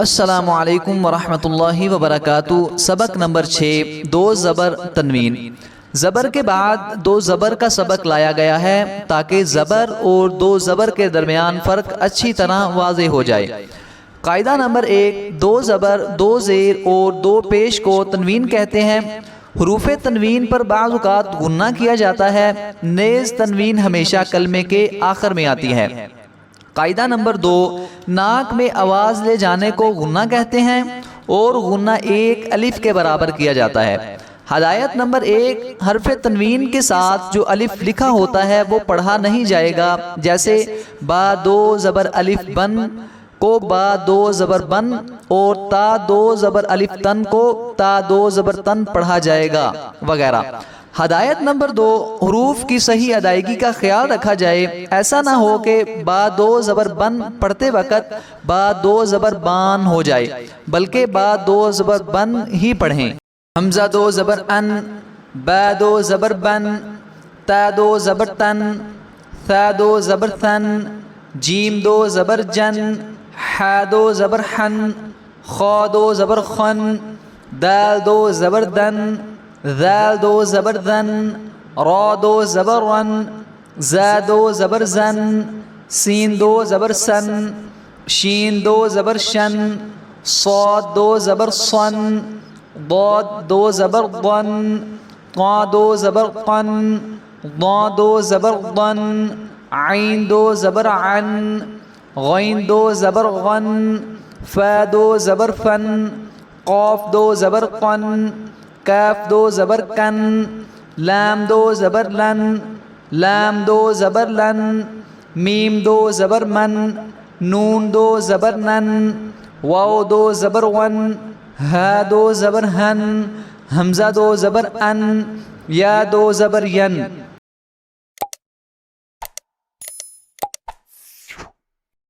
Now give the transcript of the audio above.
السلام علیکم ورحمۃ اللہ وبرکاتہ۔ سبق نمبر 6، دو زبر تنوین۔ زبر کے بعد دو زبر کا سبق لایا گیا ہے تاکہ زبر اور دو زبر کے درمیان فرق اچھی طرح واضح ہو جائے۔ قاعدہ نمبر 1، دو زبر، دو زیر اور دو پیش کو تنوین کہتے ہیں۔ حروف تنوین پر بعض اوقات غنہ کیا جاتا ہے، نیز تنوین ہمیشہ کلمے کے آخر میں آتی ہے۔ قاعدہ نمبر 2، ناک میں آواز لے جانے کو غنہ کہتے ہیں اور غنہ ایک الف کے برابر کیا جاتا ہے۔ ہدایت نمبر 1، حرف تنوین کے ساتھ جو الف لکھا ہوتا ہے وہ پڑھا نہیں جائے گا، جیسے با دو زبر الف بن کو با دو زبر بن اور تا دو زبر الف تن کو تا دو زبر تن پڑھا جائے گا وغیرہ۔ ہدایت نمبر 2، حروف کی صحیح ادائیگی کا خیال رکھا جائے، ایسا نہ ہو کہ با دو زبر بن پڑھتے وقت با دو زبر بان ہو جائے، بلکہ با دو زبر بن ہی پڑھیں۔ حمزہ دو زبر ان، با دو زبر بن، تا دو زبر تن، ثا دو زبر ثن، جیم دو زبر جن، حا دو زبر حن، خا دو زبر خن، دال دو زبر دن، ذال دو زبر ذن، را دو زبر رن، زا دو زبر زن، سین دو زبر سن، شین دو زبر شن، صاد دو زبر صن، ضاد دو زبر ضن، طا دو زبر قن، ضا دو زبر ضن، عین دو زبر عن، غین دو زبر غن، فا دو زبر فن، قاف دو زبر قن، کاف دو زبر کن، لام دو زبر لن، لام دو زبر لن، میم دو زبر من، نون دو زبر نن، واو دو زبر ون، ہا دو زبر ہن، حمزہ دو زبر ان، یا دو زبر ین۔